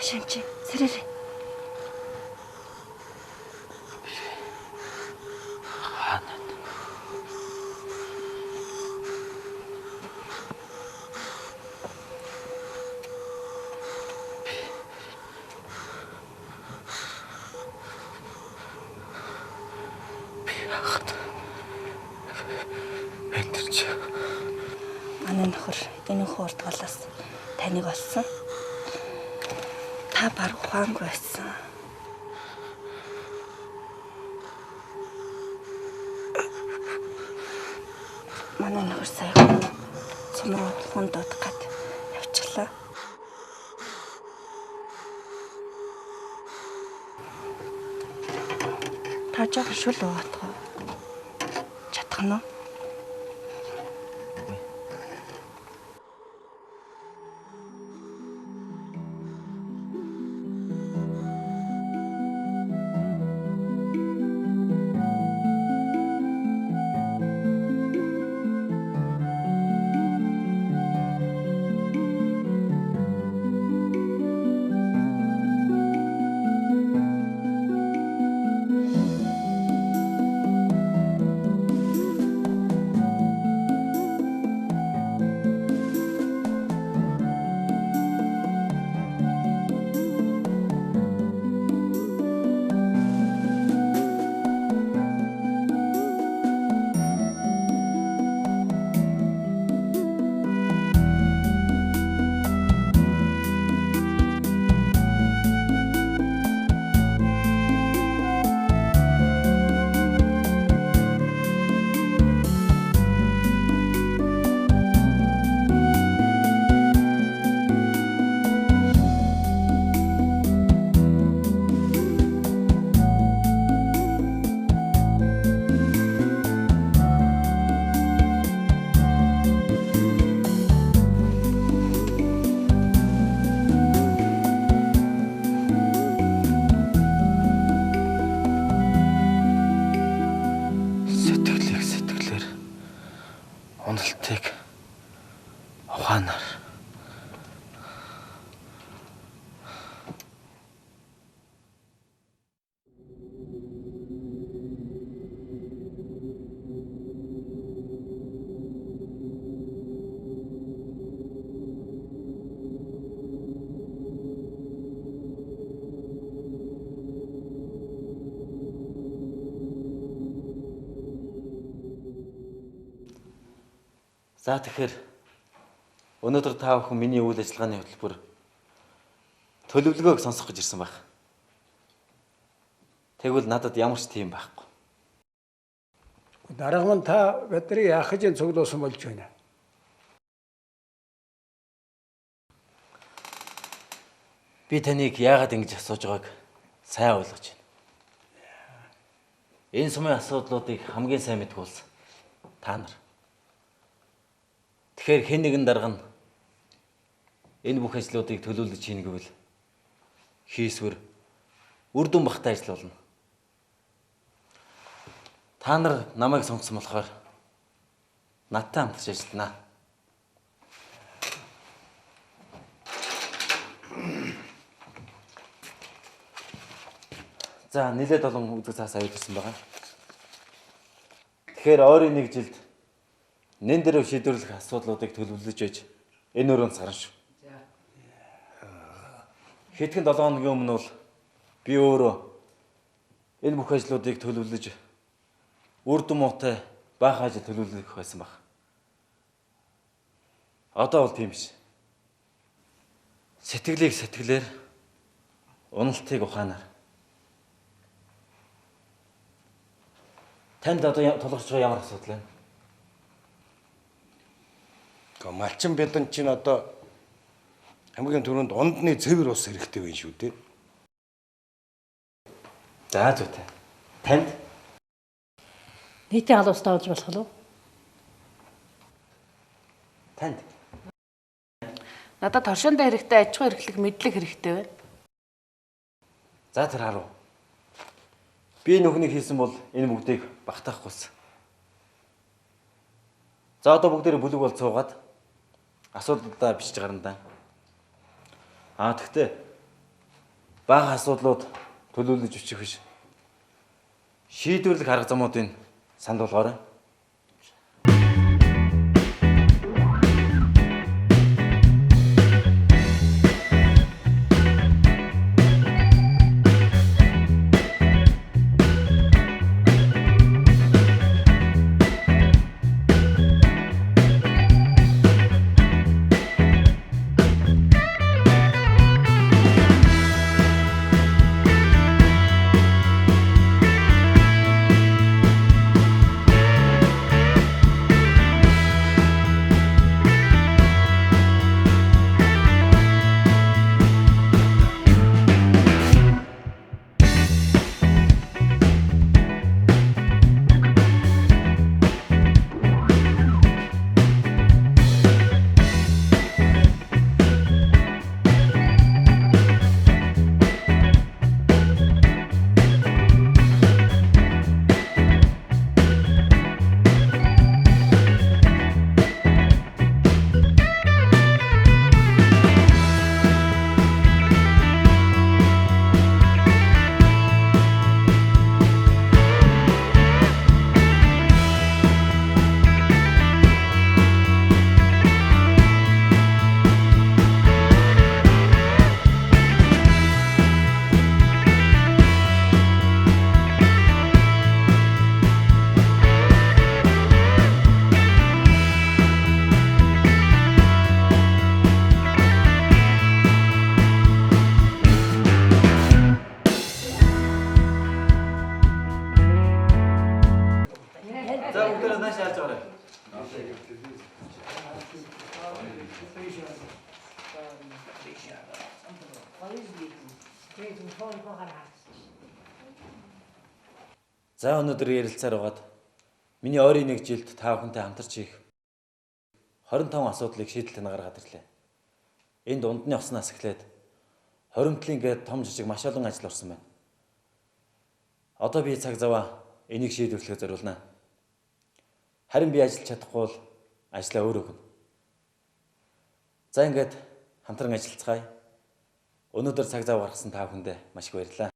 Ашимчи, сэрэрэ. Манай нөхөр энэ хуурд голоос таныг олсон. Та баг ухаангүй байсан. Манай нөхөр саяхан цумрууд хүнд дуудах гээд явчихлаа. Та жоохон шүл уугаатгаа. Чадах нь уу? Уналтыг ухаанаар За тэгэхээр өнөөдөр та бүхэн миний үйл ажиллагааны хөтөлбөр төлөвлөгөөг сонсох гэж ирсэн байх. Тэгвэл надад ямар ч тийм байхгүй. Дараахан та бидний яах гэж цуглуулсан болж байна. Би таныг яагаад ингэж асууж байгааг сайн ойлгож байна. Энэ сумын асуудлуудыг хамгийн сайн мэдэх бол та нар. Тэгэхээр хэн нэгэн дарга нь энэ бүх ажлуудыг төлөвлөж хийнэ гэвэл хийсвэр үр дүн багтаа ажил болно. Та нар намайг сонгосон болохоор надтай хамтарч ажиллана. За нэлээд олон үзэг цаас аяд ирсэн байгаа. Тэгэхээр ойрын нэг жилд нэн дээр шийдвэрлэх асуудлуудыг төлөвлөж ээж энэ өрөөнд сарна шүү. Хэдхэн 7 хоногийн өмнө бол би өөрөө энэ бүх ажлуудыг төлөвлөж үр дүн муутай баах ажил төлөвлөх байсан баг. Одоо бол тийм биш. Сэтгэлийг сэтгэлээр, уналтыг ухаанаар. Танд одоо тулгарч байгаа ямар асуудал вэ? Малчин бядан чинь одоо хамгийн түрүүнд ундны цэвэр ус хэрэгтэй байна шүү дээ. За зүйтэй. Танд нийтийн халуустай болж болох уу? Танд Надад торшоонд хэрэгтэй аж ахуй эрхлэх мэдлэг хэрэгтэй байна. за тэр харуу. Би нүхнийг хийсэн бол энэ бүгдийг багтаахгүйсэн. За одоо бүгдээрээ бүлэг бол цуугаад асуудалдаа бичиж гарна да. Тэгтээ бага асуудлууд төлөвлөж бичих биш. Шийдвэрлэх арга замуудыг санд болгоорой. За бүгдээрээ нааш харж байгаарай. За өнөөдөр ярилцаар байгаад миний ойрын нэг жилд та бүхэнтэй хамтарч хийх 25 асуудлыг шийдэлтэнд гаргаад ирлээ. Энэ дундны оснаас эхлээд хоримтлын гээд том жижиг маш олон ажил орсон байна. Одоо би цаг заваа энийг шийдвэрлэхэд зориулнаа. Харин би ажиллаж чадахгүй бол ажлаа өөр өгнө. За ингээд хамтран ажиллацгаая. Өнөөдөр цаг зав гаргасан та бүхэндээ маш их баярлалаа.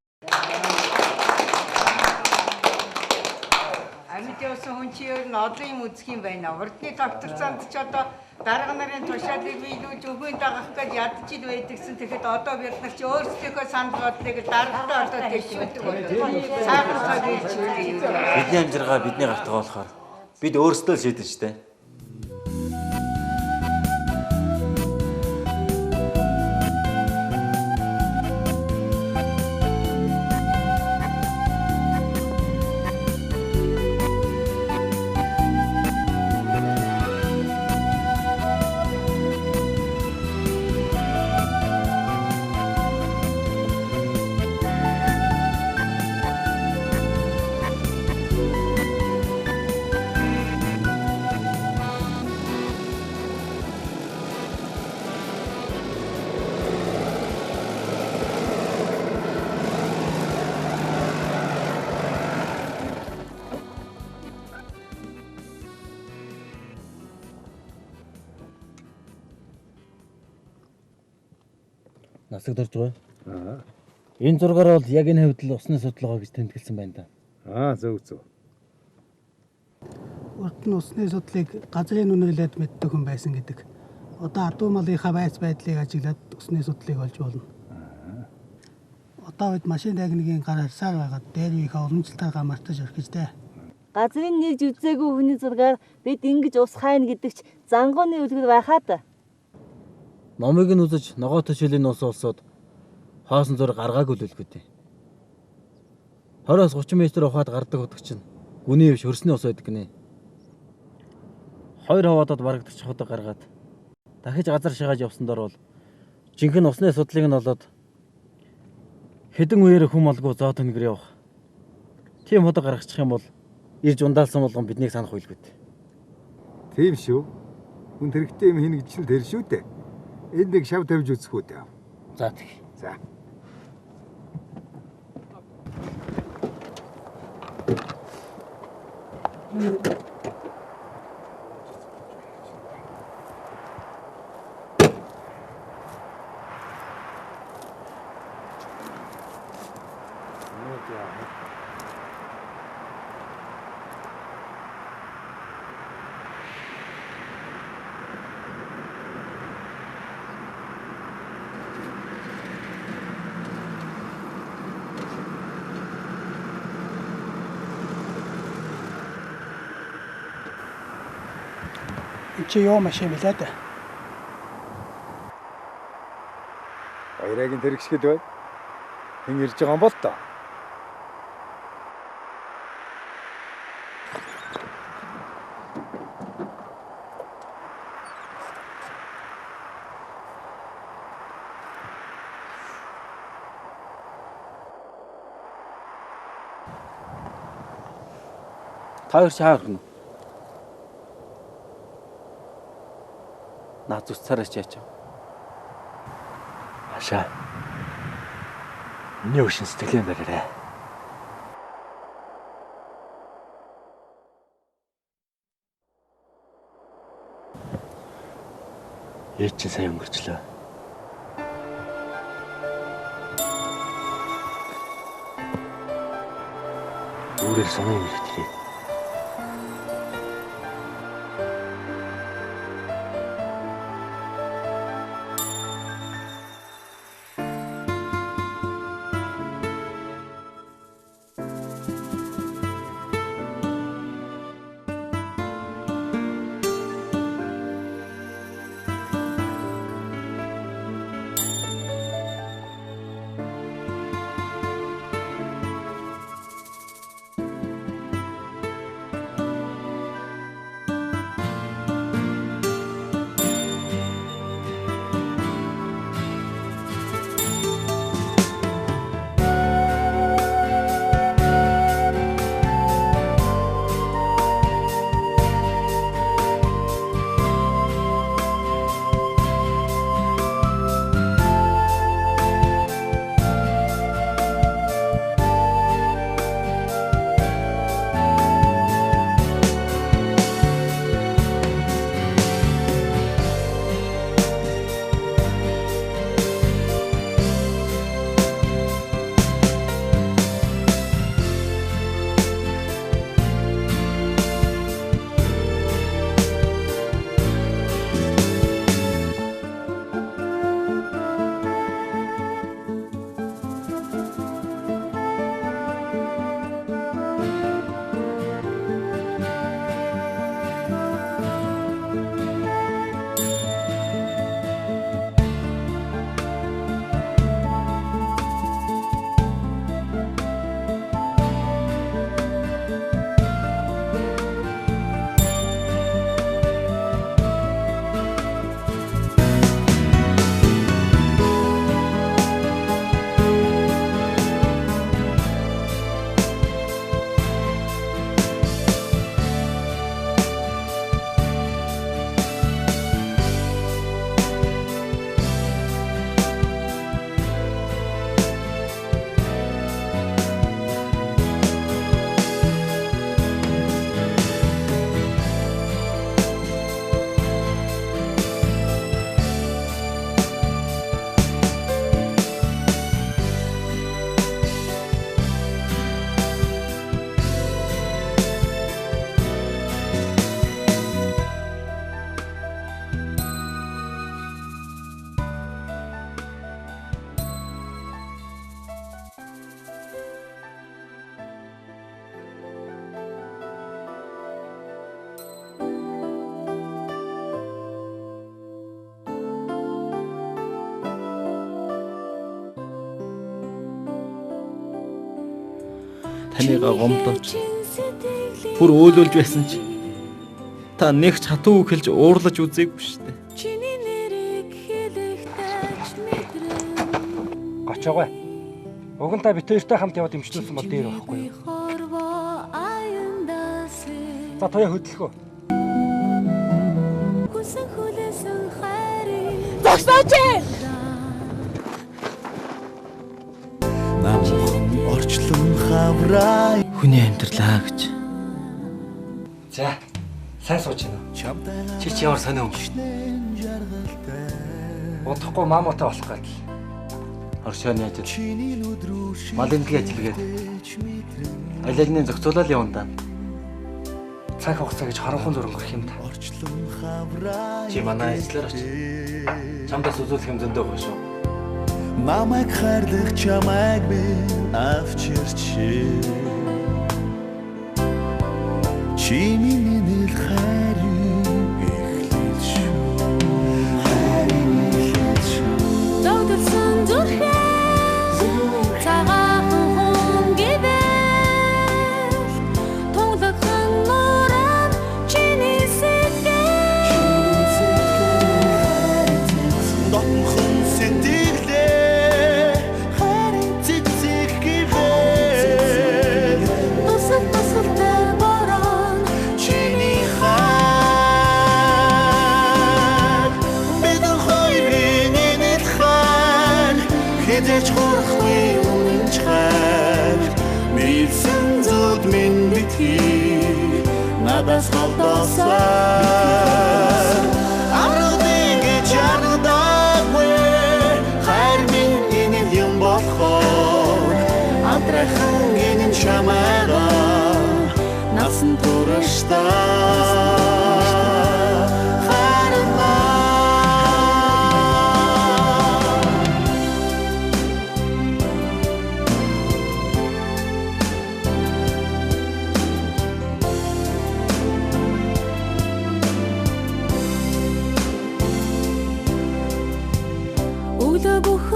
Амьд явсан хүн чи ер нь олон юм үзэх юм байна. Урдны тогтолцоонд ч одоо дарга нарын тушаалыг биелүүлж өвгөн дагах гэж ядч ил байдагсан. Тэгэхэд одоо бид нар чи өөрсдийнхөө санал бодлыг даргатай одоо тэшүүлдэг байна. Сайхан цаг хийж байна. Бидний амжиргаа бидний гартаа болохоор бид өөрсдөө шийдэж штэ. Насаг дорж байгаа. Энэ зургаар бол яг энэ хөвдөл усны судалгаа гэж тэмдэглэсэн байна да. Зөв. Урд нь усны судлыг газрын үнэлээд мэддэг хүн байсан гэдэг. Одоо адуу малынхаа байц байдлыг ажиглаад усны судлыг олж болно. Одоо бид машин техникийн гар харсаар байгаад дээр үеийнхээ уламжлалтаар мартаж орхиж дээ. Газрын нэрж үзээгүй хүний зургаар бид ингэж ус хайна гэдэгч зангууны үлгэр байхаа. Номыг нь үзэж ногоо төшөлийн ус олсоод хоосон зураг гаргаагүй л үлгүүд. 20-30 м ухаад гардаг утга чинь гүний өвш хөрсний ус байдаг гинэ. 2 хаваадад барагдчих ходог гаргаад дахиж газар шагааж явсан дор бол жинхэнэ усны судлыг нь олоод хэдэн үеэр хүм алгүй зоо тэнгэр явах. Тийм ходог гаргачих юм бол ирж ундаалсан болгон биднийг санах үйлгүүд. Тийм шүү. Хүн хэрэгтэй юм хийнэ гэж л тэр шүү дээ. Энд нэг шав тавьж үзэх үү дээ. За тэг. За. Чи юу маш юм лээ дээ. Баярагийн тэрэгшгэл байна. Хэн ирж байгаа юм бол тоо. Та хоёр чаа орно. Наад зүс цараач яач. Ашаа. Миний өшин сэтгэлэн бариарай. Ээж чинь сайн өнгөрчлөө. Үүрээр санаа юм хэлээ. Танийгаа гомдооч. Бүр өөлүүлж байсан чи та нэг ч хатуу хэлж уурлаж үзээгүй шүү дээ. Гочоогой. Уг нь та битээртэй хамт яваад имчлүүлсэн бол дээр байхгүй юу? За тоё хөдлөхөө. Зогсооч! Орчлон хавраа Хүний амьдралаа гэж. За, сайн сууж байна. Чи ямар сонио өнгөш. Удахгүй маамотой болох гал. Оршооны ажил. Малын дэгэ ажилгээд. Алиалны зохицуулаад явна да. Цаг хугацаа гэж хоронхон зөрөнгөх юм да. Чи манай ажлаар очив. Чамдаас үзүүлэх юм зөндөө гоё шүү. Намайг хайрлах чамайг би авчирч чи миний хайр хизээч хурахгүй өмнөж хайр нийлсэн зүуд минь битгий надаас холдоосаа аргыг чардаггүй хайр минь энэ юм болохоор амтрахын энэ чамайга насан туршдаа Өглөө бүх